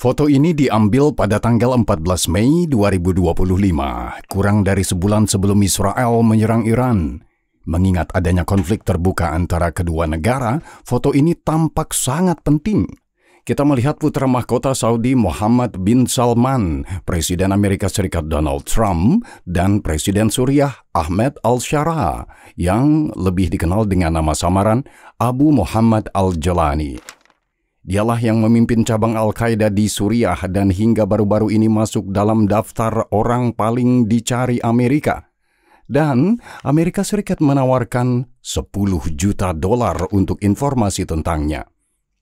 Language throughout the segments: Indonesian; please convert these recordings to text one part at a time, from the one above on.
Foto ini diambil pada tanggal 14 Mei 2025, kurang dari sebulan sebelum Israel menyerang Iran. Mengingat adanya konflik terbuka antara kedua negara, foto ini tampak sangat penting. Kita melihat putra mahkota Saudi Mohammed bin Salman, Presiden Amerika Serikat Donald Trump, dan Presiden Suriah Ahmed al-Shara, yang lebih dikenal dengan nama samaran Abu Muhammad al-Jalani. Dialah yang memimpin cabang Al-Qaeda di Suriah dan hingga baru-baru ini masuk dalam daftar orang paling dicari Amerika. Dan Amerika Serikat menawarkan $10 juta untuk informasi tentangnya.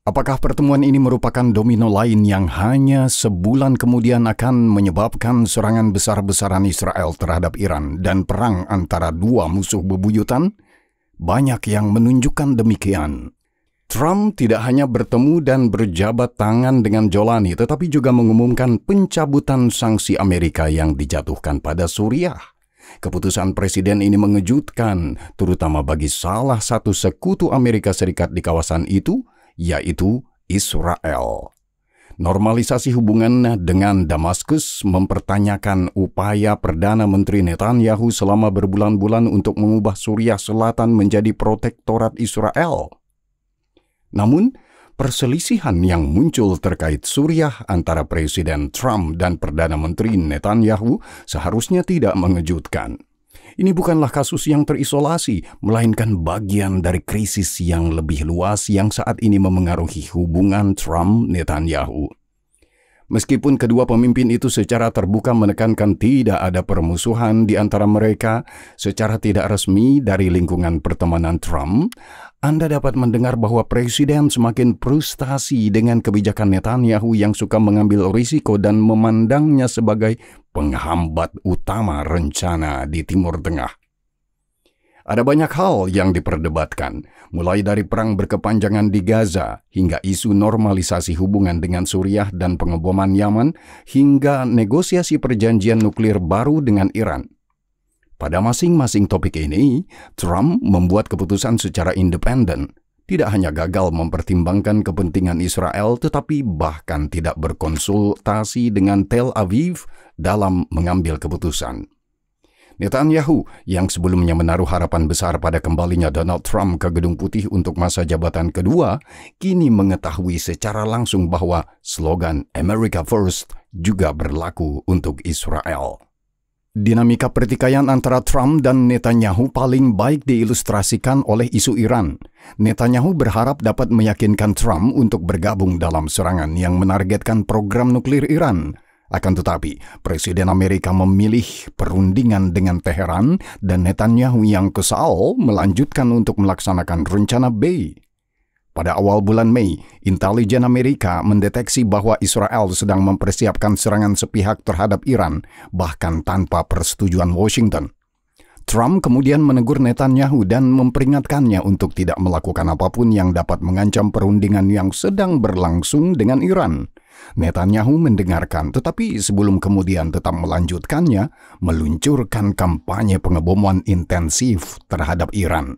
Apakah pertemuan ini merupakan domino lain yang hanya sebulan kemudian akan menyebabkan serangan besar-besaran Israel terhadap Iran dan perang antara dua musuh bebuyutan? Banyak yang menunjukkan demikian. Trump tidak hanya bertemu dan berjabat tangan dengan Jolani, tetapi juga mengumumkan pencabutan sanksi Amerika yang dijatuhkan pada Suriah. Keputusan presiden ini mengejutkan, terutama bagi salah satu sekutu Amerika Serikat di kawasan itu, yaitu Israel. Normalisasi hubungan dengan Damaskus mempertanyakan upaya Perdana Menteri Netanyahu selama berbulan-bulan untuk mengubah Suriah Selatan menjadi protektorat Israel. Namun, perselisihan yang muncul terkait Suriah antara Presiden Trump dan Perdana Menteri Netanyahu seharusnya tidak mengejutkan. Ini bukanlah kasus yang terisolasi, melainkan bagian dari krisis yang lebih luas yang saat ini memengaruhi hubungan Trump-Netanyahu. Meskipun kedua pemimpin itu secara terbuka menekankan tidak ada permusuhan di antara mereka, secara tidak resmi dari lingkungan pertemanan Trump, Anda dapat mendengar bahwa Presiden semakin frustasi dengan kebijakan Netanyahu yang suka mengambil risiko dan memandangnya sebagai penghambat utama rencana di Timur Tengah. Ada banyak hal yang diperdebatkan, mulai dari perang berkepanjangan di Gaza, hingga isu normalisasi hubungan dengan Suriah dan pengeboman Yaman, hingga negosiasi perjanjian nuklir baru dengan Iran. Pada masing-masing topik ini, Trump membuat keputusan secara independen, tidak hanya gagal mempertimbangkan kepentingan Israel, tetapi bahkan tidak berkonsultasi dengan Tel Aviv dalam mengambil keputusan. Netanyahu, yang sebelumnya menaruh harapan besar pada kembalinya Donald Trump ke Gedung Putih untuk masa jabatan kedua, kini mengetahui secara langsung bahwa slogan America First juga berlaku untuk Israel. Dinamika pertikaian antara Trump dan Netanyahu paling baik diilustrasikan oleh isu Iran. Netanyahu berharap dapat meyakinkan Trump untuk bergabung dalam serangan yang menargetkan program nuklir Iran. Akan tetapi, Presiden Amerika memilih perundingan dengan Teheran dan Netanyahu yang kesal melanjutkan untuk melaksanakan rencana B. Pada awal bulan Mei, intelijen Amerika mendeteksi bahwa Israel sedang mempersiapkan serangan sepihak terhadap Iran, bahkan tanpa persetujuan Washington. Trump kemudian menegur Netanyahu dan memperingatkannya untuk tidak melakukan apapun yang dapat mengancam perundingan yang sedang berlangsung dengan Iran. Netanyahu mendengarkan, tetapi sebelum kemudian tetap melanjutkannya, meluncurkan kampanye pengeboman intensif terhadap Iran.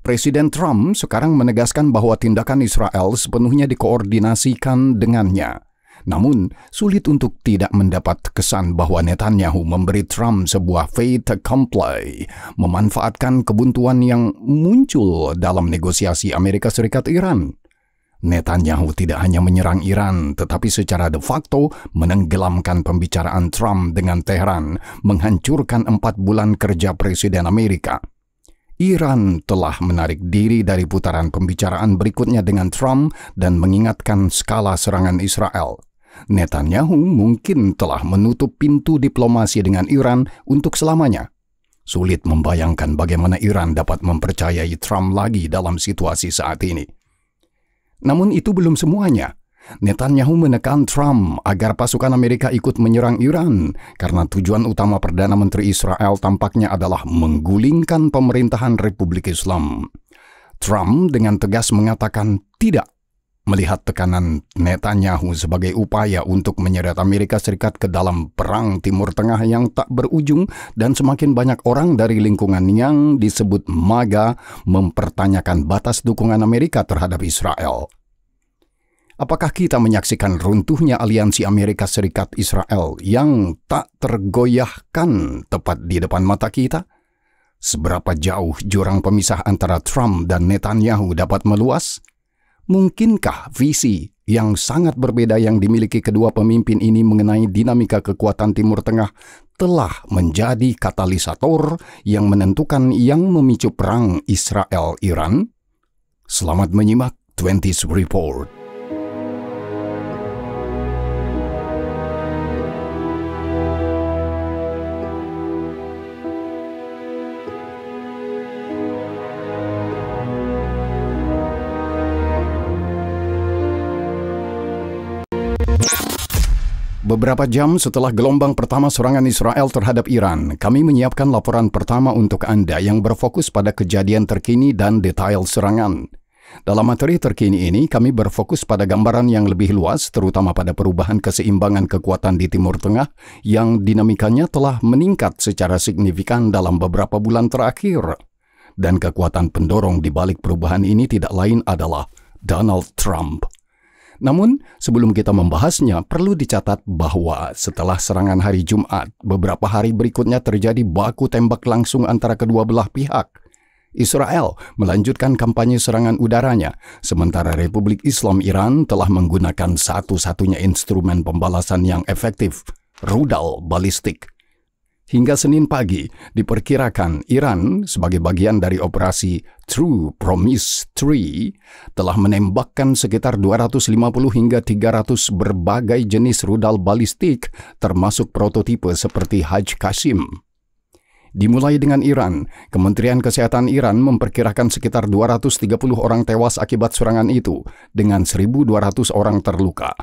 Presiden Trump sekarang menegaskan bahwa tindakan Israel sepenuhnya dikoordinasikan dengannya. Namun, sulit untuk tidak mendapat kesan bahwa Netanyahu memberi Trump sebuah fait accompli, memanfaatkan kebuntuan yang muncul dalam negosiasi Amerika Serikat-Iran. Netanyahu tidak hanya menyerang Iran, tetapi secara de facto menenggelamkan pembicaraan Trump dengan Teheran, menghancurkan 4 bulan kerja Presiden Amerika. Iran telah menarik diri dari putaran pembicaraan berikutnya dengan Trump dan mengingatkan skala serangan Israel. Netanyahu mungkin telah menutup pintu diplomasi dengan Iran untuk selamanya. Sulit membayangkan bagaimana Iran dapat mempercayai Trump lagi dalam situasi saat ini. Namun itu belum semuanya. Netanyahu menekan Trump agar pasukan Amerika ikut menyerang Iran karena tujuan utama Perdana Menteri Israel tampaknya adalah menggulingkan pemerintahan Republik Islam. Trump dengan tegas mengatakan tidak, melihat tekanan Netanyahu sebagai upaya untuk menyeret Amerika Serikat ke dalam perang Timur Tengah yang tak berujung, dan semakin banyak orang dari lingkungan yang disebut MAGA mempertanyakan batas dukungan Amerika terhadap Israel. Apakah kita menyaksikan runtuhnya aliansi Amerika Serikat Israel yang tak tergoyahkan tepat di depan mata kita? Seberapa jauh jurang pemisah antara Trump dan Netanyahu dapat meluas? Mungkinkah visi yang sangat berbeda yang dimiliki kedua pemimpin ini mengenai dinamika kekuatan Timur Tengah telah menjadi katalisator yang menentukan yang memicu perang Israel-Iran? Selamat menyimak 20th Report. Beberapa jam setelah gelombang pertama serangan Israel terhadap Iran, kami menyiapkan laporan pertama untuk Anda yang berfokus pada kejadian terkini dan detail serangan. Dalam materi terkini ini, kami berfokus pada gambaran yang lebih luas, terutama pada perubahan keseimbangan kekuatan di Timur Tengah yang dinamikanya telah meningkat secara signifikan dalam beberapa bulan terakhir. Dan kekuatan pendorong di balik perubahan ini tidak lain adalah Donald Trump. Namun, sebelum kita membahasnya, perlu dicatat bahwa setelah serangan hari Jumat, beberapa hari berikutnya terjadi baku tembak langsung antara kedua belah pihak. Israel melanjutkan kampanye serangan udaranya, sementara Republik Islam Iran telah menggunakan satu-satunya instrumen pembalasan yang efektif, rudal balistik. Hingga Senin pagi, diperkirakan Iran sebagai bagian dari operasi True Promise 3 telah menembakkan sekitar 250 hingga 300 berbagai jenis rudal balistik, termasuk prototipe seperti Haj Qasim. Dimulai dengan Iran, Kementerian Kesehatan Iran memperkirakan sekitar 230 orang tewas akibat serangan itu, dengan 1.200 orang terluka.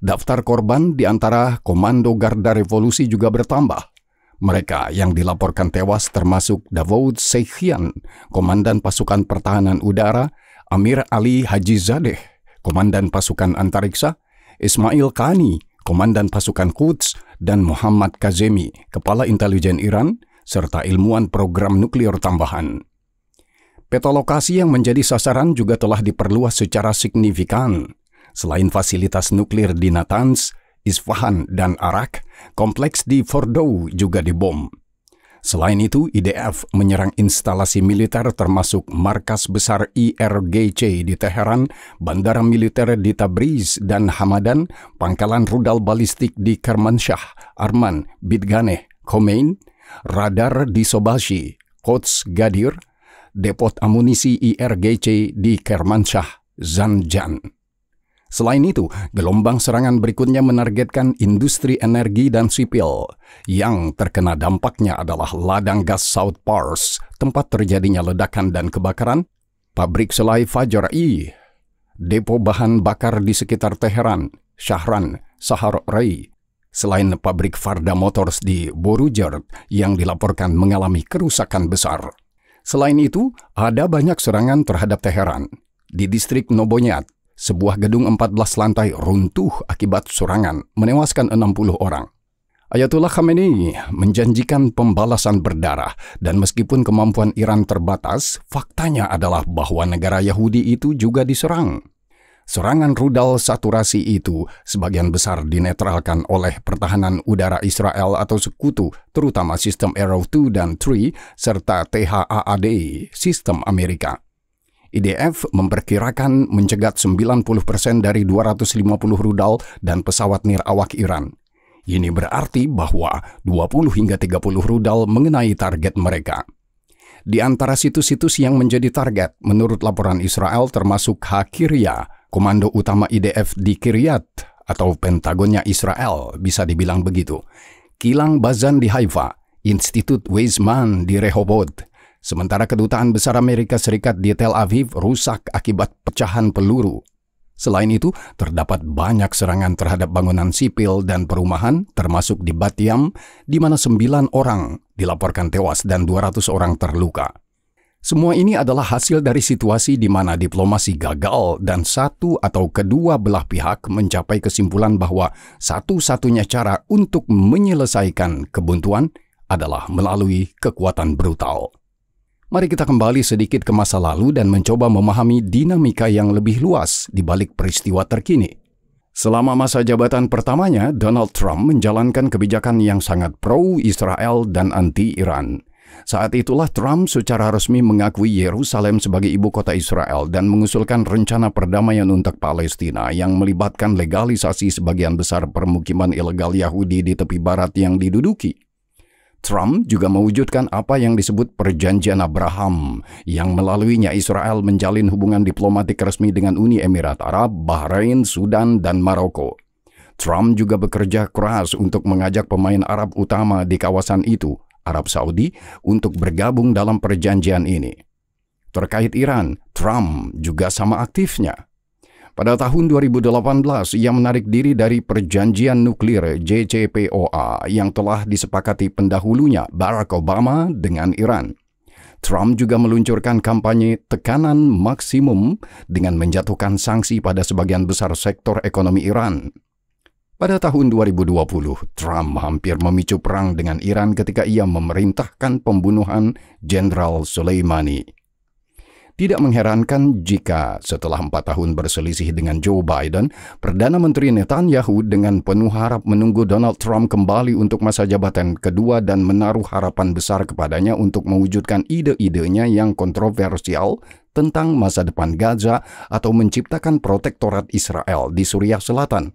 Daftar korban di antara Komando Garda Revolusi juga bertambah. Mereka yang dilaporkan tewas termasuk Davoud Sheikhian, Komandan Pasukan Pertahanan Udara, Amir Ali Hajizadeh, Komandan Pasukan Antariksa, Ismail Qani, Komandan Pasukan Quds, dan Muhammad Kazemi, Kepala Intelijen Iran, serta ilmuwan program nuklir tambahan. Peta lokasi yang menjadi sasaran juga telah diperluas secara signifikan. Selain fasilitas nuklir di Natanz, Isfahan, dan Arak, kompleks di Fordow juga dibom. Selain itu, IDF menyerang instalasi militer termasuk markas besar IRGC di Teheran, bandara militer di Tabriz dan Hamadan, pangkalan rudal balistik di Kermanshah, Arman, Bidganeh, Khomein, radar di Sobashi, Quds Gadir, depot amunisi IRGC di Kermanshah, Zanjan. Selain itu, gelombang serangan berikutnya menargetkan industri energi dan sipil. Yang terkena dampaknya adalah ladang gas South Pars, tempat terjadinya ledakan dan kebakaran, pabrik selai Fajar-i, depo bahan bakar di sekitar Teheran, Shahran, Sahar Ray, selain pabrik Farda Motors di Borujer yang dilaporkan mengalami kerusakan besar. Selain itu, ada banyak serangan terhadap Teheran. Di distrik Nobonyat, sebuah gedung 14 lantai runtuh akibat serangan, menewaskan 60 orang. Ayatollah Khamenei menjanjikan pembalasan berdarah, dan meskipun kemampuan Iran terbatas, faktanya adalah bahwa negara Yahudi itu juga diserang. Serangan rudal saturasi itu sebagian besar dinetralkan oleh pertahanan udara Israel atau sekutu, terutama sistem Arrow 2 dan 3, serta THAAD, sistem Amerika. IDF memperkirakan mencegat 90% dari 250 rudal dan pesawat nirawak Iran. Ini berarti bahwa 20 hingga 30 rudal mengenai target mereka. Di antara situs-situs yang menjadi target, menurut laporan Israel termasuk Hakiria, komando utama IDF di Kiryat, atau Pentagonnya Israel, bisa dibilang begitu. Kilang Bazan di Haifa, Institut Weizmann di Rehoboth, sementara Kedutaan Besar Amerika Serikat di Tel Aviv rusak akibat pecahan peluru. Selain itu, terdapat banyak serangan terhadap bangunan sipil dan perumahan, termasuk di Bat Yam, di mana 9 orang dilaporkan tewas dan 200 orang terluka. Semua ini adalah hasil dari situasi di mana diplomasi gagal dan satu atau kedua belah pihak mencapai kesimpulan bahwa satu-satunya cara untuk menyelesaikan kebuntuan adalah melalui kekuatan brutal. Mari kita kembali sedikit ke masa lalu dan mencoba memahami dinamika yang lebih luas di balik peristiwa terkini. Selama masa jabatan pertamanya, Donald Trump menjalankan kebijakan yang sangat pro-Israel dan anti-Iran. Saat itulah Trump secara resmi mengakui Yerusalem sebagai ibu kota Israel dan mengusulkan rencana perdamaian untuk Palestina yang melibatkan legalisasi sebagian besar permukiman ilegal Yahudi di tepi barat yang diduduki. Trump juga mewujudkan apa yang disebut Perjanjian Abraham, yang melaluinya Israel menjalin hubungan diplomatik resmi dengan Uni Emirat Arab, Bahrain, Sudan, dan Maroko. Trump juga bekerja keras untuk mengajak pemain Arab utama di kawasan itu, Arab Saudi, untuk bergabung dalam perjanjian ini. Terkait Iran, Trump juga sama aktifnya. Pada tahun 2018, ia menarik diri dari perjanjian nuklir JCPOA yang telah disepakati pendahulunya Barack Obama dengan Iran. Trump juga meluncurkan kampanye tekanan maksimum dengan menjatuhkan sanksi pada sebagian besar sektor ekonomi Iran. Pada tahun 2020, Trump hampir memicu perang dengan Iran ketika ia memerintahkan pembunuhan Jenderal Soleimani. Tidak mengherankan jika setelah 4 tahun berselisih dengan Joe Biden, Perdana Menteri Netanyahu dengan penuh harap menunggu Donald Trump kembali untuk masa jabatan kedua dan menaruh harapan besar kepadanya untuk mewujudkan ide-idenya yang kontroversial tentang masa depan Gaza atau menciptakan protektorat Israel di Suriah Selatan.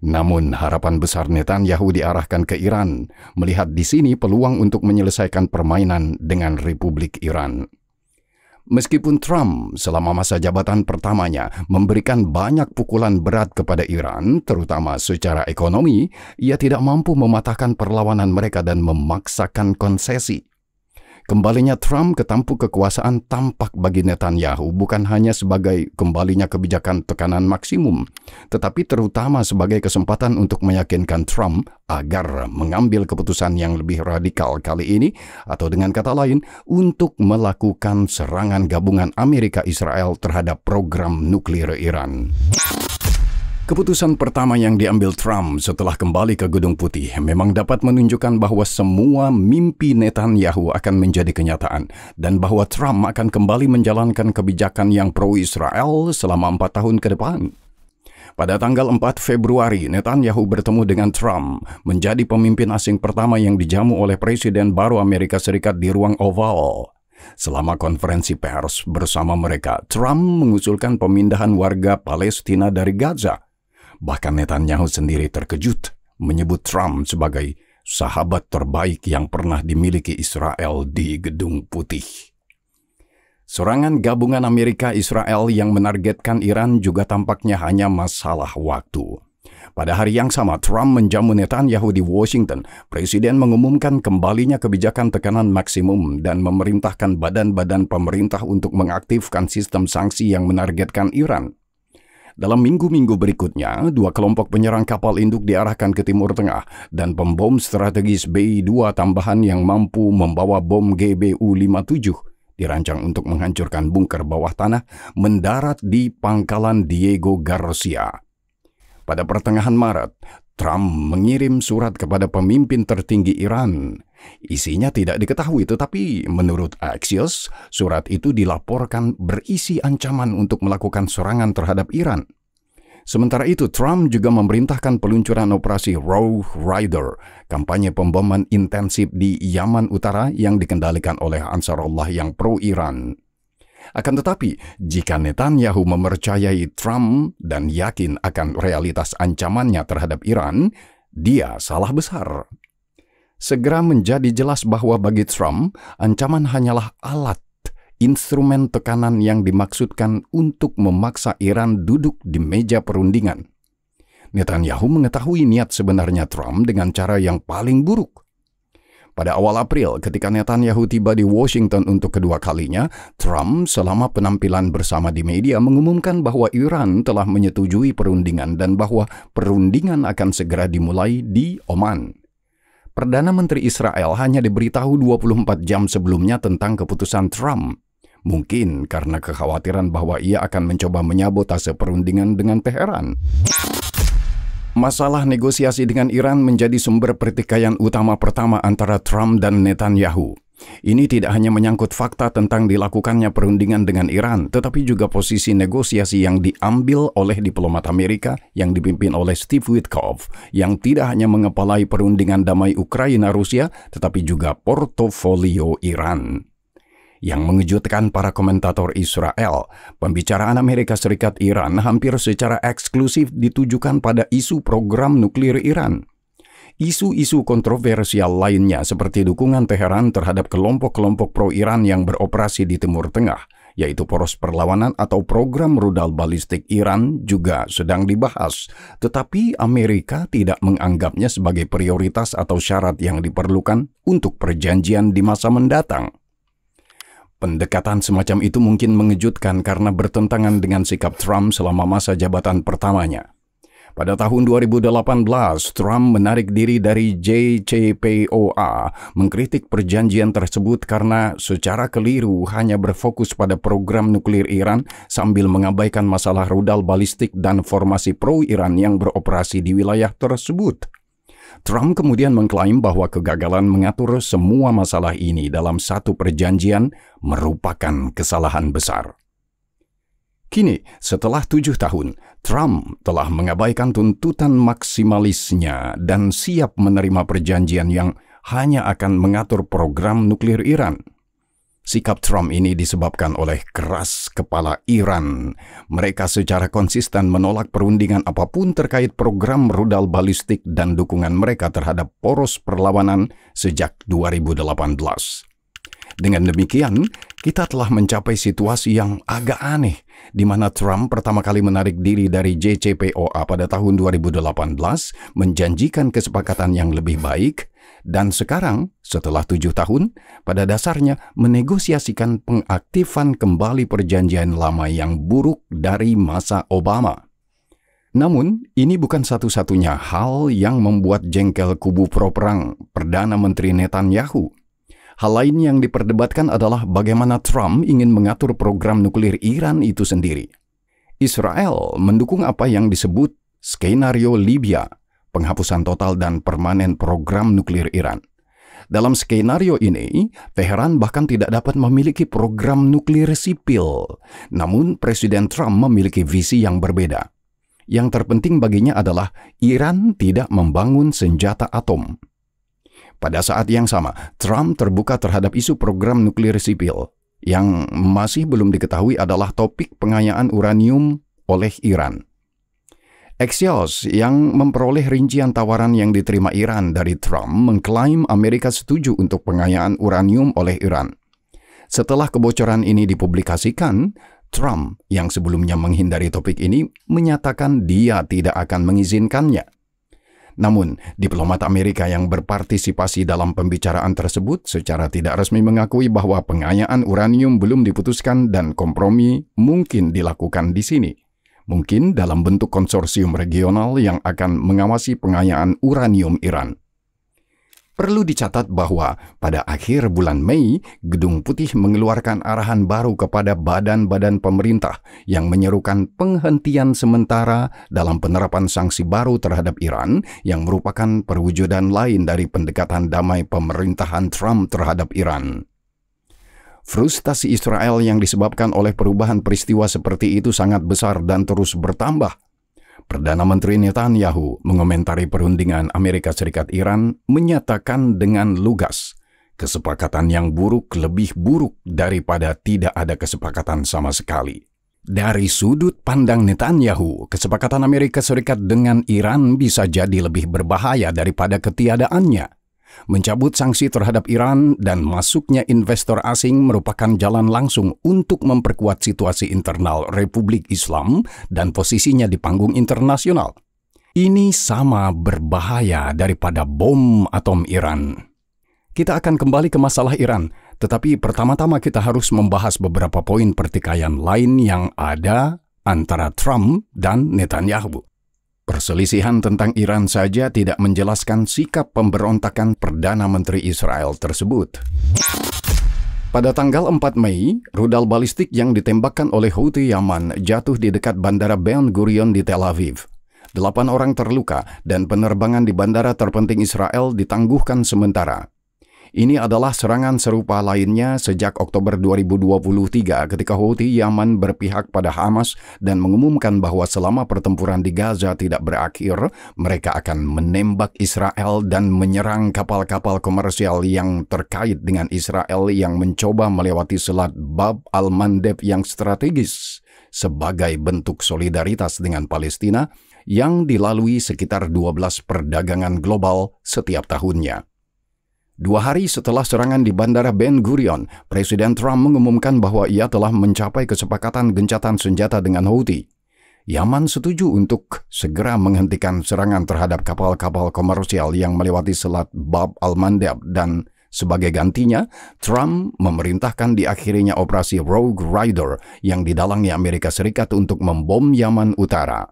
Namun harapan besar Netanyahu diarahkan ke Iran, melihat di sini peluang untuk menyelesaikan permainan dengan Republik Iran. Meskipun Trump selama masa jabatan pertamanya memberikan banyak pukulan berat kepada Iran, terutama secara ekonomi, ia tidak mampu mematahkan perlawanan mereka dan memaksakan konsesi. Kembalinya Trump ke tampuk kekuasaan tampak bagi Netanyahu bukan hanya sebagai kembalinya kebijakan tekanan maksimum, tetapi terutama sebagai kesempatan untuk meyakinkan Trump agar mengambil keputusan yang lebih radikal kali ini, atau dengan kata lain, untuk melakukan serangan gabungan Amerika-Israel terhadap program nuklir Iran. Keputusan pertama yang diambil Trump setelah kembali ke Gedung Putih memang dapat menunjukkan bahwa semua mimpi Netanyahu akan menjadi kenyataan dan bahwa Trump akan kembali menjalankan kebijakan yang pro-Israel selama 4 tahun ke depan. Pada tanggal 4 Februari, Netanyahu bertemu dengan Trump, menjadi pemimpin asing pertama yang dijamu oleh Presiden baru Amerika Serikat di ruang Oval. Selama konferensi pers bersama mereka, Trump mengusulkan pemindahan warga Palestina dari Gaza. Bahkan Netanyahu sendiri terkejut menyebut Trump sebagai sahabat terbaik yang pernah dimiliki Israel di Gedung Putih. Serangan gabungan Amerika-Israel yang menargetkan Iran juga tampaknya hanya masalah waktu. Pada hari yang sama, Trump menjamu Netanyahu di Washington. Presiden mengumumkan kembalinya kebijakan tekanan maksimum dan memerintahkan badan-badan pemerintah untuk mengaktifkan sistem sanksi yang menargetkan Iran. Dalam minggu-minggu berikutnya, 2 kelompok penyerang kapal induk diarahkan ke Timur Tengah dan pembom strategis B-2 tambahan yang mampu membawa bom GBU-57 dirancang untuk menghancurkan bunker bawah tanah mendarat di pangkalan Diego Garcia. Pada pertengahan Maret, Trump mengirim surat kepada pemimpin tertinggi Iran. Isinya tidak diketahui, tetapi menurut Axios, surat itu dilaporkan berisi ancaman untuk melakukan serangan terhadap Iran. Sementara itu, Trump juga memerintahkan peluncuran operasi Rough Rider, kampanye pemboman intensif di Yaman Utara yang dikendalikan oleh Ansarullah yang pro-Iran. Akan tetapi, jika Netanyahu mempercayai Trump dan yakin akan realitas ancamannya terhadap Iran, dia salah besar. Segera menjadi jelas bahwa bagi Trump, ancaman hanyalah alat, instrumen tekanan yang dimaksudkan untuk memaksa Iran duduk di meja perundingan. Netanyahu mengetahui niat sebenarnya Trump dengan cara yang paling buruk. Pada awal April, ketika Netanyahu tiba di Washington untuk kedua kalinya, Trump selama penampilan bersama di media mengumumkan bahwa Iran telah menyetujui perundingan dan bahwa perundingan akan segera dimulai di Oman. Perdana Menteri Israel hanya diberitahu 24 jam sebelumnya tentang keputusan Trump. Mungkin karena kekhawatiran bahwa ia akan mencoba menyabotase perundingan dengan Teheran. Masalah negosiasi dengan Iran menjadi sumber pertikaian utama pertama antara Trump dan Netanyahu. Ini tidak hanya menyangkut fakta tentang dilakukannya perundingan dengan Iran, tetapi juga posisi negosiasi yang diambil oleh diplomat Amerika yang dipimpin oleh Steve Witkoff, yang tidak hanya mengepalai perundingan damai Ukraina-Rusia, tetapi juga portofolio Iran. Yang mengejutkan para komentator Israel, pembicaraan Amerika Serikat Iran hampir secara eksklusif ditujukan pada isu program nuklir Iran. Isu-isu kontroversial lainnya seperti dukungan Teheran terhadap kelompok-kelompok pro-Iran yang beroperasi di Timur Tengah, yaitu poros perlawanan atau program rudal balistik Iran juga sedang dibahas, tetapi Amerika tidak menganggapnya sebagai prioritas atau syarat yang diperlukan untuk perjanjian di masa mendatang. Pendekatan semacam itu mungkin mengejutkan karena bertentangan dengan sikap Trump selama masa jabatan pertamanya. Pada tahun 2018, Trump menarik diri dari JCPOA, mengkritik perjanjian tersebut karena secara keliru hanya berfokus pada program nuklir Iran sambil mengabaikan masalah rudal balistik dan formasi pro-Iran yang beroperasi di wilayah tersebut. Trump kemudian mengklaim bahwa kegagalan mengatur semua masalah ini dalam satu perjanjian merupakan kesalahan besar. Kini, setelah 7 tahun, Trump telah mengabaikan tuntutan maksimalisnya dan siap menerima perjanjian yang hanya akan mengatur program nuklir Iran. Sikap Trump ini disebabkan oleh keras kepala Iran. Mereka secara konsisten menolak perundingan apapun terkait program rudal balistik dan dukungan mereka terhadap poros perlawanan sejak 2018. Dengan demikian, kita telah mencapai situasi yang agak aneh, di mana Trump pertama kali menarik diri dari JCPOA pada tahun 2018, menjanjikan kesepakatan yang lebih baik, dan sekarang, setelah 7 tahun, pada dasarnya menegosiasikan pengaktifan kembali perjanjian lama yang buruk dari masa Obama. Namun, ini bukan satu-satunya hal yang membuat jengkel kubu pro-perang Perdana Menteri Netanyahu. Hal lain yang diperdebatkan adalah bagaimana Trump ingin mengatur program nuklir Iran itu sendiri. Israel mendukung apa yang disebut skenario Libya, penghapusan total dan permanen program nuklir Iran. Dalam skenario ini, Teheran bahkan tidak dapat memiliki program nuklir sipil. Namun, Presiden Trump memiliki visi yang berbeda. Yang terpenting baginya adalah Iran tidak membangun senjata atom. Pada saat yang sama, Trump terbuka terhadap isu program nuklir sipil yang masih belum diketahui adalah topik pengayaan uranium oleh Iran. Axios yang memperoleh rincian tawaran yang diterima Iran dari Trump mengklaim Amerika setuju untuk pengayaan uranium oleh Iran. Setelah kebocoran ini dipublikasikan, Trump yang sebelumnya menghindari topik ini menyatakan dia tidak akan mengizinkannya. Namun, diplomat Amerika yang berpartisipasi dalam pembicaraan tersebut secara tidak resmi mengakui bahwa pengayaan uranium belum diputuskan dan kompromi mungkin dilakukan di sini. Mungkin dalam bentuk konsorsium regional yang akan mengawasi pengayaan uranium Iran. Perlu dicatat bahwa pada akhir bulan Mei, Gedung Putih mengeluarkan arahan baru kepada badan-badan pemerintah yang menyerukan penghentian sementara dalam penerapan sanksi baru terhadap Iran yang merupakan perwujudan lain dari pendekatan damai pemerintahan Trump terhadap Iran. Frustasi Israel yang disebabkan oleh perubahan peristiwa seperti itu sangat besar dan terus bertambah. Perdana Menteri Netanyahu mengomentari perundingan Amerika Serikat Iran menyatakan dengan lugas, kesepakatan yang buruk lebih buruk daripada tidak ada kesepakatan sama sekali. Dari sudut pandang Netanyahu, kesepakatan Amerika Serikat dengan Iran bisa jadi lebih berbahaya daripada ketiadaannya. Mencabut sanksi terhadap Iran dan masuknya investor asing merupakan jalan langsung untuk memperkuat situasi internal Republik Islam dan posisinya di panggung internasional. Ini sama berbahaya daripada bom atom Iran. Kita akan kembali ke masalah Iran, tetapi pertama-tama kita harus membahas beberapa poin pertikaian lain yang ada antara Trump dan Netanyahu. Perselisihan tentang Iran saja tidak menjelaskan sikap pemberontakan Perdana Menteri Israel tersebut. Pada tanggal 4 Mei, rudal balistik yang ditembakkan oleh Houthi Yaman jatuh di dekat Bandara Ben Gurion di Tel Aviv. 8 orang terluka dan penerbangan di bandara terpenting Israel ditangguhkan sementara. Ini adalah serangan serupa lainnya sejak Oktober 2023 ketika Houthi Yaman berpihak pada Hamas dan mengumumkan bahwa selama pertempuran di Gaza tidak berakhir, mereka akan menembak Israel dan menyerang kapal-kapal komersial yang terkait dengan Israel yang mencoba melewati Selat Bab al-Mandeb yang strategis sebagai bentuk solidaritas dengan Palestina yang dilalui sekitar 12 perdagangan global setiap tahunnya. 2 hari setelah serangan di Bandara Ben Gurion, Presiden Trump mengumumkan bahwa ia telah mencapai kesepakatan gencatan senjata dengan Houthi. Yaman setuju untuk segera menghentikan serangan terhadap kapal-kapal komersial yang melewati Selat Bab al-Mandeb dan sebagai gantinya, Trump memerintahkan diakhirinya operasi Rogue Rider yang didalangi Amerika Serikat untuk membom Yaman Utara.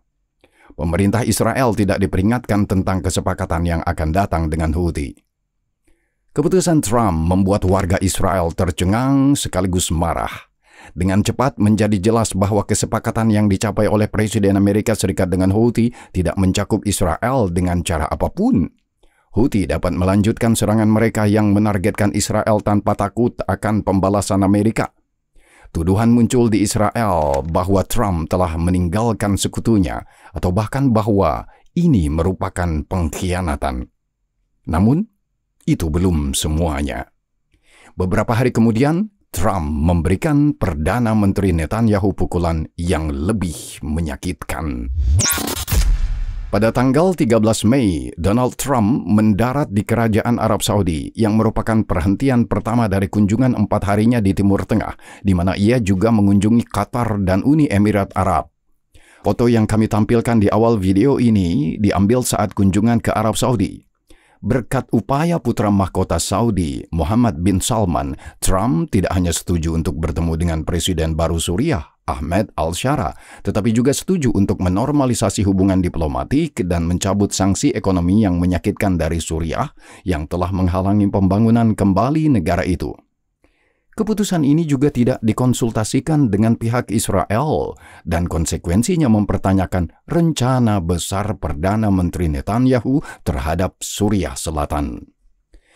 Pemerintah Israel tidak diperingatkan tentang kesepakatan yang akan datang dengan Houthi. Keputusan Trump membuat warga Israel tercengang sekaligus marah. Dengan cepat menjadi jelas bahwa kesepakatan yang dicapai oleh Presiden Amerika Serikat dengan Houthi tidak mencakup Israel dengan cara apapun. Houthi dapat melanjutkan serangan mereka yang menargetkan Israel tanpa takut akan pembalasan Amerika. Tuduhan muncul di Israel bahwa Trump telah meninggalkan sekutunya atau bahkan bahwa ini merupakan pengkhianatan. Namun, itu belum semuanya. Beberapa hari kemudian, Trump memberikan Perdana Menteri Netanyahu pukulan yang lebih menyakitkan. Pada tanggal 13 Mei, Donald Trump mendarat di Kerajaan Arab Saudi yang merupakan perhentian pertama dari kunjungan 4 harinya di Timur Tengah, di mana ia juga mengunjungi Qatar dan Uni Emirat Arab. Foto yang kami tampilkan di awal video ini diambil saat kunjungan ke Arab Saudi. Berkat upaya putra mahkota Saudi, Muhammad bin Salman, Trump tidak hanya setuju untuk bertemu dengan Presiden baru Suriah, Ahmed al-Shara, tetapi juga setuju untuk menormalisasi hubungan diplomatik dan mencabut sanksi ekonomi yang menyakitkan dari Suriah yang telah menghalangi pembangunan kembali negara itu. Keputusan ini juga tidak dikonsultasikan dengan pihak Israel dan konsekuensinya mempertanyakan rencana besar Perdana Menteri Netanyahu terhadap Suriah Selatan.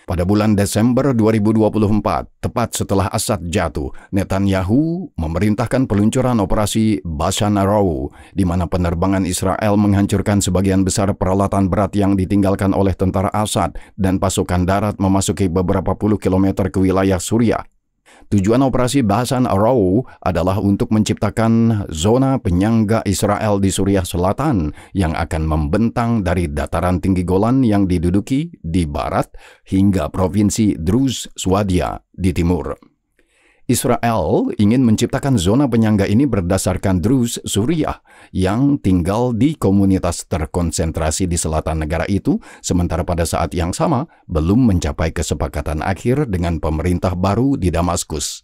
Pada bulan Desember 2024, tepat setelah Assad jatuh, Netanyahu memerintahkan peluncuran operasi Bashan Arrow, di mana penerbangan Israel menghancurkan sebagian besar peralatan berat yang ditinggalkan oleh tentara Assad dan pasukan darat memasuki beberapa puluh kilometer ke wilayah Suriah. Tujuan operasi Bashan Arrow adalah untuk menciptakan zona penyangga Israel di Suriah Selatan yang akan membentang dari dataran tinggi Golan yang diduduki di barat hingga provinsi Druz Swadia di timur. Israel ingin menciptakan zona penyangga ini berdasarkan Druz Suriah yang tinggal di komunitas terkonsentrasi di selatan negara itu, sementara pada saat yang sama belum mencapai kesepakatan akhir dengan pemerintah baru di Damaskus.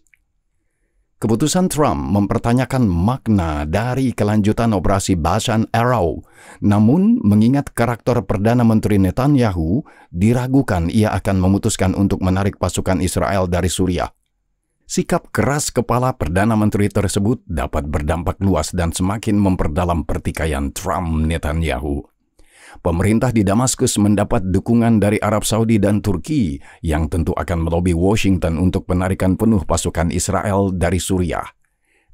Keputusan Trump mempertanyakan makna dari kelanjutan operasi Bashan Arrow, namun mengingat karakter Perdana Menteri Netanyahu, diragukan ia akan memutuskan untuk menarik pasukan Israel dari Suriah. Sikap keras kepala Perdana Menteri tersebut dapat berdampak luas dan semakin memperdalam pertikaian Trump-Netanyahu. Pemerintah di Damaskus mendapat dukungan dari Arab Saudi dan Turki yang tentu akan melobi Washington untuk penarikan penuh pasukan Israel dari Suriah.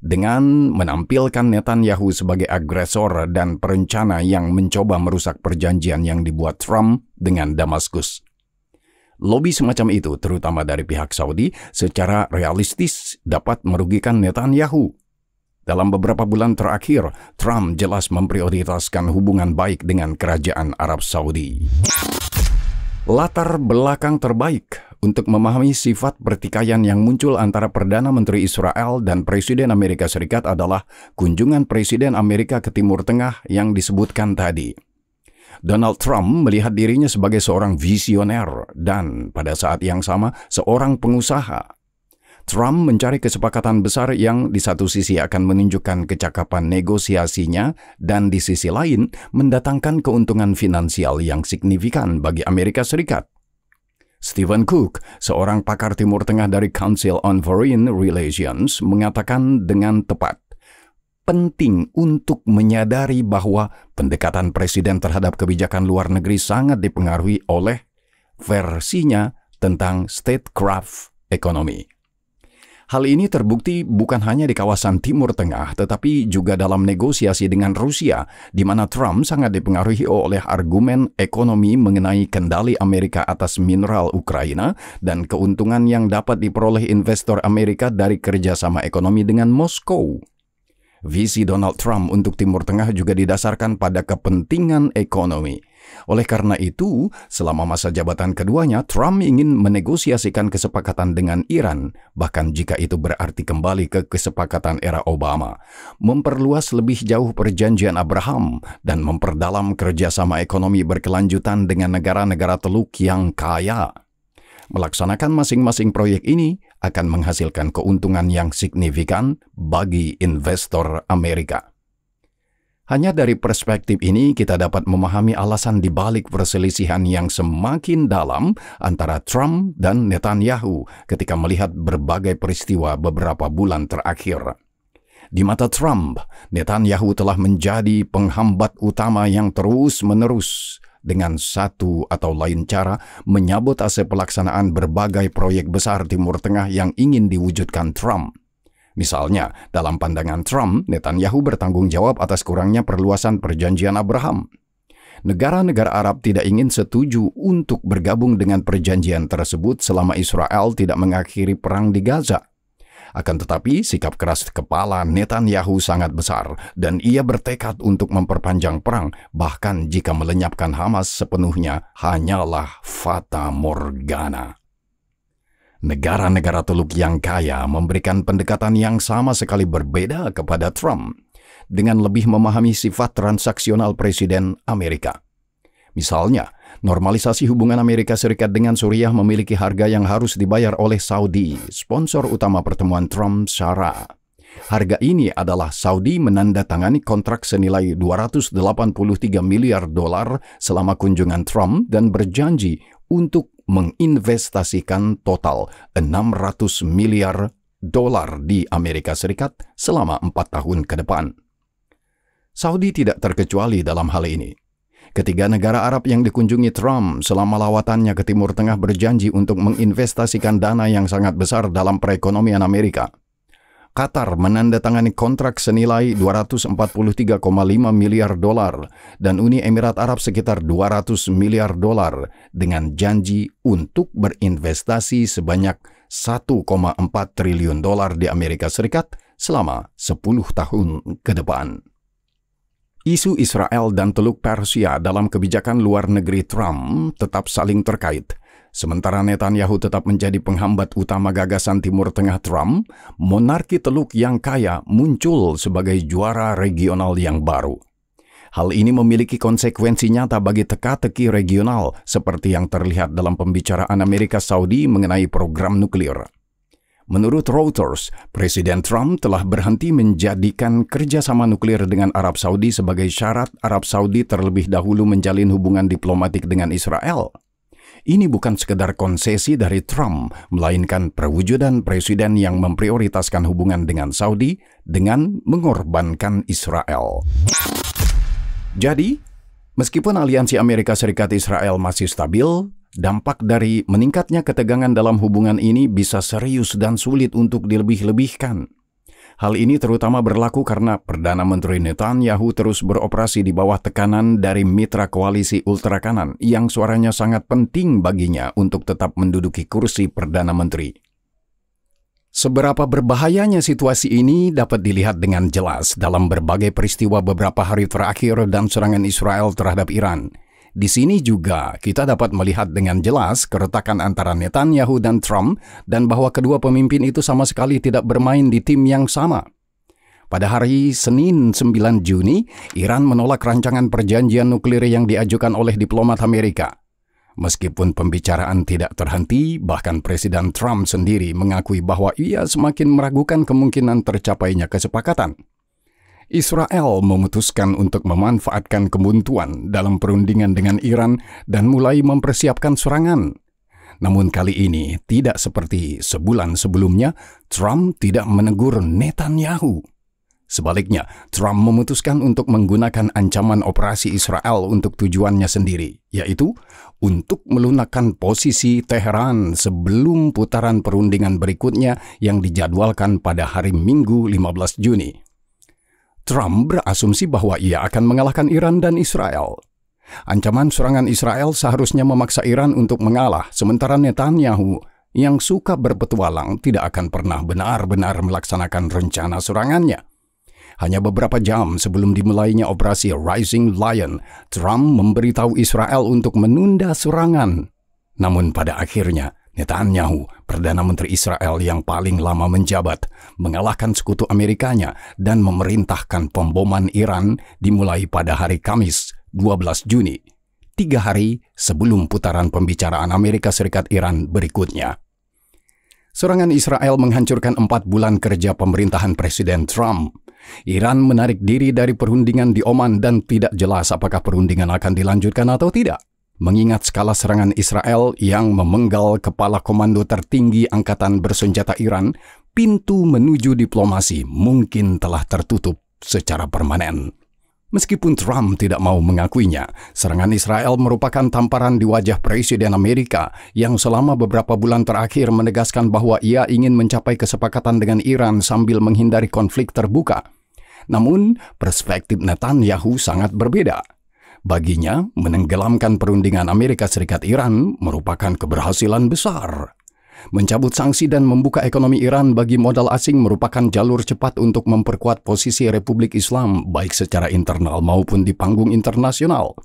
Dengan menampilkan Netanyahu sebagai agresor dan perencana yang mencoba merusak perjanjian yang dibuat Trump dengan Damaskus. Lobi semacam itu, terutama dari pihak Saudi, secara realistis dapat merugikan Netanyahu. Dalam beberapa bulan terakhir, Trump jelas memprioritaskan hubungan baik dengan kerajaan Arab Saudi. Latar belakang terbaik untuk memahami sifat pertikaian yang muncul antara Perdana Menteri Israel dan Presiden Amerika Serikat adalah kunjungan Presiden Amerika ke Timur Tengah yang disebutkan tadi. Donald Trump melihat dirinya sebagai seorang visioner dan pada saat yang sama seorang pengusaha. Trump mencari kesepakatan besar yang di satu sisi akan menunjukkan kecakapan negosiasinya dan di sisi lain mendatangkan keuntungan finansial yang signifikan bagi Amerika Serikat. Stephen Cook, seorang pakar Timur Tengah dari Council on Foreign Relations, mengatakan dengan tepat, penting untuk menyadari bahwa pendekatan presiden terhadap kebijakan luar negeri sangat dipengaruhi oleh versinya tentang statecraft economy. Hal ini terbukti bukan hanya di kawasan Timur Tengah, tetapi juga dalam negosiasi dengan Rusia, di mana Trump sangat dipengaruhi oleh argumen ekonomi mengenai kendali Amerika atas mineral Ukraina dan keuntungan yang dapat diperoleh investor Amerika dari kerjasama ekonomi dengan Moskow. Visi Donald Trump untuk Timur Tengah juga didasarkan pada kepentingan ekonomi. Oleh karena itu, selama masa jabatan keduanya, Trump ingin menegosiasikan kesepakatan dengan Iran, bahkan jika itu berarti kembali ke kesepakatan era Obama, memperluas lebih jauh perjanjian Abraham, dan memperdalam kerjasama ekonomi berkelanjutan dengan negara-negara Teluk yang kaya. Melaksanakan masing-masing proyek ini akan menghasilkan keuntungan yang signifikan bagi investor Amerika. Hanya dari perspektif ini kita dapat memahami alasan di balik perselisihan yang semakin dalam antara Trump dan Netanyahu ketika melihat berbagai peristiwa beberapa bulan terakhir. Di mata Trump, Netanyahu telah menjadi penghambat utama yang terus-menerus dengan satu atau lain cara menyabotase pelaksanaan berbagai proyek besar Timur Tengah yang ingin diwujudkan Trump. Misalnya, dalam pandangan Trump, Netanyahu bertanggung jawab atas kurangnya perluasan perjanjian Abraham. Negara-negara Arab tidak ingin setuju untuk bergabung dengan perjanjian tersebut selama Israel tidak mengakhiri perang di Gaza. Akan tetapi, sikap keras kepala Netanyahu sangat besar dan ia bertekad untuk memperpanjang perang, bahkan jika melenyapkan Hamas sepenuhnya hanyalah fata morgana. Negara-negara Teluk yang kaya memberikan pendekatan yang sama sekali berbeda kepada Trump, dengan lebih memahami sifat transaksional Presiden Amerika. Misalnya, normalisasi hubungan Amerika Serikat dengan Suriah memiliki harga yang harus dibayar oleh Saudi, sponsor utama pertemuan Trump-Shara. Harga ini adalah Saudi menandatangani kontrak senilai $283 miliar selama kunjungan Trump dan berjanji untuk menginvestasikan total $600 miliar di Amerika Serikat selama 4 tahun ke depan. Saudi tidak terkecuali dalam hal ini. Ketiga negara Arab yang dikunjungi Trump selama lawatannya ke Timur Tengah berjanji untuk menginvestasikan dana yang sangat besar dalam perekonomian Amerika. Qatar menandatangani kontrak senilai $243,5 miliar dan Uni Emirat Arab sekitar $200 miliar dengan janji untuk berinvestasi sebanyak $1,4 triliun di Amerika Serikat selama 10 tahun ke depan. Isu Israel dan Teluk Persia dalam kebijakan luar negeri Trump tetap saling terkait. Sementara Netanyahu tetap menjadi penghambat utama gagasan Timur Tengah Trump, monarki Teluk yang kaya muncul sebagai juara regional yang baru. Hal ini memiliki konsekuensi nyata bagi teka-teki regional seperti yang terlihat dalam pembicaraan Amerika Saudi mengenai program nuklir. Menurut Reuters, Presiden Trump telah berhenti menjadikan kerjasama nuklir dengan Arab Saudi sebagai syarat Arab Saudi terlebih dahulu menjalin hubungan diplomatik dengan Israel. Ini bukan sekedar konsesi dari Trump, melainkan perwujudan presiden yang memprioritaskan hubungan dengan Saudi dengan mengorbankan Israel. Jadi, meskipun aliansi Amerika Serikat-Israel masih stabil, dampak dari meningkatnya ketegangan dalam hubungan ini bisa serius dan sulit untuk dilebih-lebihkan. Hal ini terutama berlaku karena Perdana Menteri Netanyahu terus beroperasi di bawah tekanan dari mitra koalisi ultrakanan yang suaranya sangat penting baginya untuk tetap menduduki kursi Perdana Menteri. Seberapa berbahayanya situasi ini dapat dilihat dengan jelas dalam berbagai peristiwa beberapa hari terakhir dan serangan Israel terhadap Iran. Di sini juga kita dapat melihat dengan jelas keretakan antara Netanyahu dan Trump dan bahwa kedua pemimpin itu sama sekali tidak bermain di tim yang sama. Pada hari Senin 9 Juni, Iran menolak rancangan perjanjian nuklir yang diajukan oleh diplomat Amerika. Meskipun pembicaraan tidak terhenti, bahkan Presiden Trump sendiri mengakui bahwa ia semakin meragukan kemungkinan tercapainya kesepakatan. Israel memutuskan untuk memanfaatkan kebuntuan dalam perundingan dengan Iran dan mulai mempersiapkan serangan. Namun kali ini, tidak seperti sebulan sebelumnya, Trump tidak menegur Netanyahu. Sebaliknya, Trump memutuskan untuk menggunakan ancaman operasi Israel untuk tujuannya sendiri, yaitu untuk melunakkan posisi Teheran sebelum putaran perundingan berikutnya yang dijadwalkan pada hari Minggu 15 Juni. Trump berasumsi bahwa ia akan mengalahkan Iran dan Israel. Ancaman serangan Israel seharusnya memaksa Iran untuk mengalah, sementara Netanyahu yang suka berpetualang tidak akan pernah benar-benar melaksanakan rencana serangannya. Hanya beberapa jam sebelum dimulainya operasi Rising Lion, Trump memberitahu Israel untuk menunda serangan. Namun pada akhirnya, Netanyahu, Perdana Menteri Israel yang paling lama menjabat, mengalahkan sekutu Amerikanya dan memerintahkan pemboman Iran dimulai pada hari Kamis, 12 Juni, 3 hari sebelum putaran pembicaraan Amerika Serikat-Iran berikutnya. Serangan Israel menghancurkan 4 bulan kerja pemerintahan Presiden Trump. Iran menarik diri dari perundingan di Oman dan tidak jelas apakah perundingan akan dilanjutkan atau tidak. Mengingat skala serangan Israel yang memenggal kepala komando tertinggi Angkatan Bersenjata Iran, pintu menuju diplomasi mungkin telah tertutup secara permanen. Meskipun Trump tidak mau mengakuinya, serangan Israel merupakan tamparan di wajah Presiden Amerika yang selama beberapa bulan terakhir menegaskan bahwa ia ingin mencapai kesepakatan dengan Iran sambil menghindari konflik terbuka. Namun, perspektif Netanyahu sangat berbeda. Baginya, menenggelamkan perundingan Amerika Serikat-Iran merupakan keberhasilan besar. Mencabut sanksi dan membuka ekonomi Iran bagi modal asing merupakan jalur cepat untuk memperkuat posisi Republik Islam baik secara internal maupun di panggung internasional.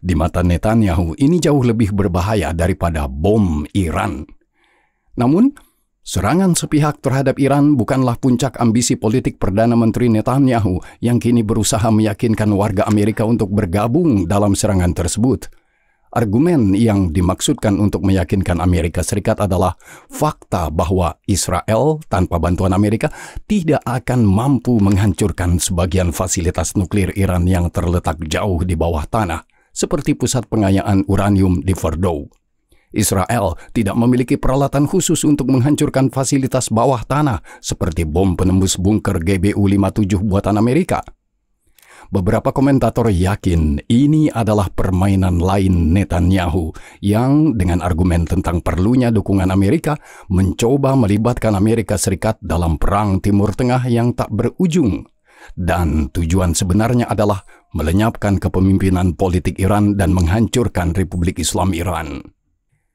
Di mata Netanyahu, ini jauh lebih berbahaya daripada bom Iran. Namun, serangan sepihak terhadap Iran bukanlah puncak ambisi politik Perdana Menteri Netanyahu yang kini berusaha meyakinkan warga Amerika untuk bergabung dalam serangan tersebut. Argumen yang dimaksudkan untuk meyakinkan Amerika Serikat adalah fakta bahwa Israel tanpa bantuan Amerika tidak akan mampu menghancurkan sebagian fasilitas nuklir Iran yang terletak jauh di bawah tanah, seperti pusat pengayaan uranium di Fordow. Israel tidak memiliki peralatan khusus untuk menghancurkan fasilitas bawah tanah seperti bom penembus bunker GBU-57 buatan Amerika. Beberapa komentator yakin ini adalah permainan lain Netanyahu yang dengan argumen tentang perlunya dukungan Amerika mencoba melibatkan Amerika Serikat dalam perang Timur Tengah yang tak berujung. Dan tujuan sebenarnya adalah melenyapkan kepemimpinan politik Iran dan menghancurkan Republik Islam Iran.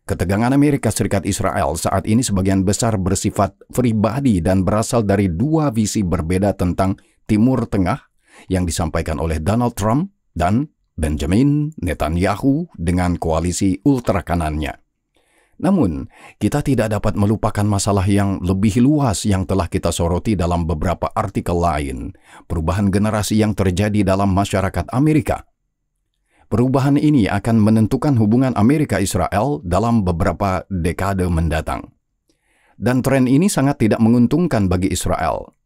Ketegangan Amerika Serikat Israel saat ini sebagian besar bersifat pribadi dan berasal dari dua visi berbeda tentang Timur Tengah yang disampaikan oleh Donald Trump dan Benjamin Netanyahu dengan koalisi ultrakanannya. Namun, kita tidak dapat melupakan masalah yang lebih luas yang telah kita soroti dalam beberapa artikel lain, perubahan generasi yang terjadi dalam masyarakat Amerika. Perubahan ini akan menentukan hubungan Amerika-Israel dalam beberapa dekade mendatang. Dan tren ini sangat tidak menguntungkan bagi Israel.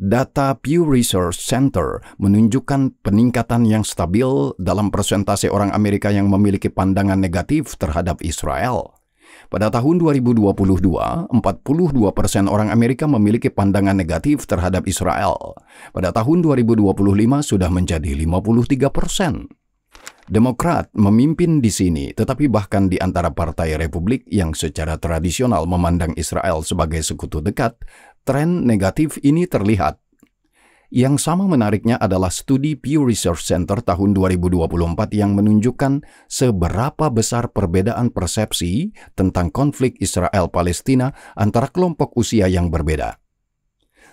Data Pew Research Center menunjukkan peningkatan yang stabil dalam persentase orang Amerika yang memiliki pandangan negatif terhadap Israel. Pada tahun 2022, 42% orang Amerika memiliki pandangan negatif terhadap Israel. Pada tahun 2025 sudah menjadi 53%. Demokrat memimpin di sini, tetapi bahkan di antara Partai Republik yang secara tradisional memandang Israel sebagai sekutu dekat, tren negatif ini terlihat. Yang sama menariknya adalah studi Pew Research Center tahun 2024 yang menunjukkan seberapa besar perbedaan persepsi tentang konflik Israel-Palestina antara kelompok usia yang berbeda.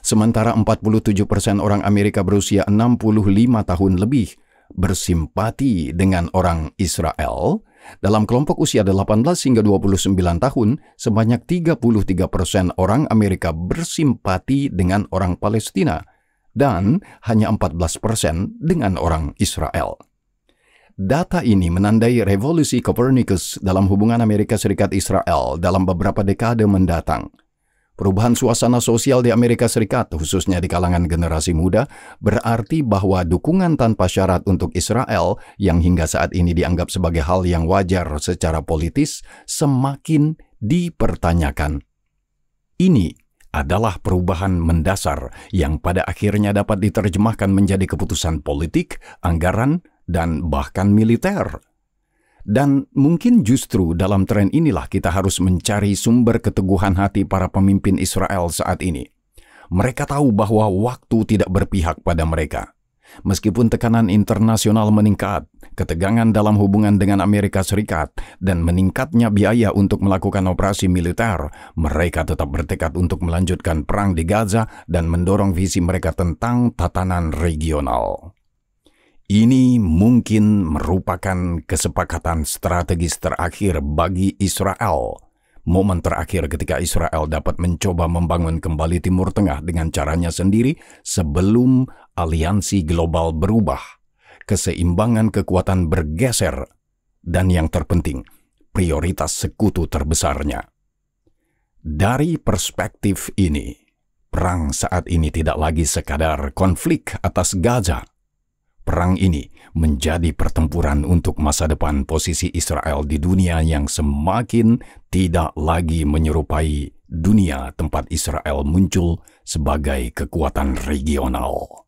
Sementara 47% orang Amerika berusia 65 tahun lebih bersimpati dengan orang Israel, dalam kelompok usia 18 hingga 29 tahun, sebanyak 33% orang Amerika bersimpati dengan orang Palestina, dan hanya 14% dengan orang Israel. Data ini menandai revolusi Copernicus dalam hubungan Amerika Serikat-Israel dalam beberapa dekade mendatang. Perubahan suasana sosial di Amerika Serikat, khususnya di kalangan generasi muda, berarti bahwa dukungan tanpa syarat untuk Israel yang hingga saat ini dianggap sebagai hal yang wajar secara politis semakin dipertanyakan. Ini adalah perubahan mendasar yang pada akhirnya dapat diterjemahkan menjadi keputusan politik, anggaran, dan bahkan militer. Dan mungkin justru dalam tren inilah kita harus mencari sumber keteguhan hati para pemimpin Israel saat ini. Mereka tahu bahwa waktu tidak berpihak pada mereka. Meskipun tekanan internasional meningkat, ketegangan dalam hubungan dengan Amerika Serikat, dan meningkatnya biaya untuk melakukan operasi militer, mereka tetap bertekad untuk melanjutkan perang di Gaza dan mendorong visi mereka tentang tatanan regional. Ini mungkin merupakan kesepakatan strategis terakhir bagi Israel. Momen terakhir ketika Israel dapat mencoba membangun kembali Timur Tengah dengan caranya sendiri sebelum aliansi global berubah, keseimbangan kekuatan bergeser, dan yang terpenting, prioritas sekutu terbesarnya. Dari perspektif ini, perang saat ini tidak lagi sekadar konflik atas Gaza. Perang ini menjadi pertempuran untuk masa depan posisi Israel di dunia yang semakin tidak lagi menyerupai dunia tempat Israel muncul sebagai kekuatan regional.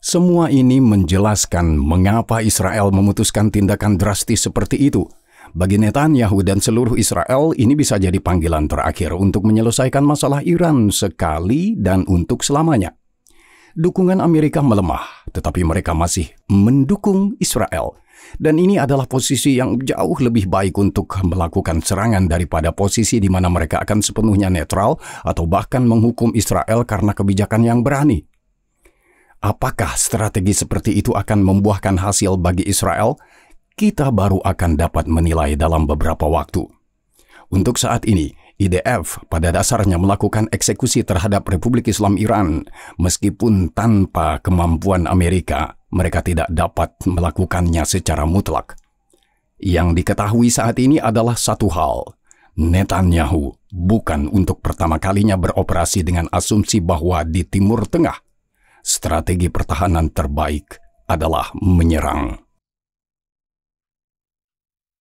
Semua ini menjelaskan mengapa Israel memutuskan tindakan drastis seperti itu. Bagi Netanyahu dan seluruh Israel, ini bisa jadi panggilan terakhir untuk menyelesaikan masalah Iran sekali dan untuk selamanya. Dukungan Amerika melemah, tetapi mereka masih mendukung Israel. Dan ini adalah posisi yang jauh lebih baik untuk melakukan serangan daripada posisi di mana mereka akan sepenuhnya netral atau bahkan menghukum Israel karena kebijakan yang berani. Apakah strategi seperti itu akan membuahkan hasil bagi Israel? Kita baru akan dapat menilai dalam beberapa waktu. Untuk saat ini, IDF pada dasarnya melakukan eksekusi terhadap Republik Islam Iran. Meskipun tanpa kemampuan Amerika, mereka tidak dapat melakukannya secara mutlak. Yang diketahui saat ini adalah satu hal. Netanyahu bukan untuk pertama kalinya beroperasi dengan asumsi bahwa di Timur Tengah, strategi pertahanan terbaik adalah menyerang.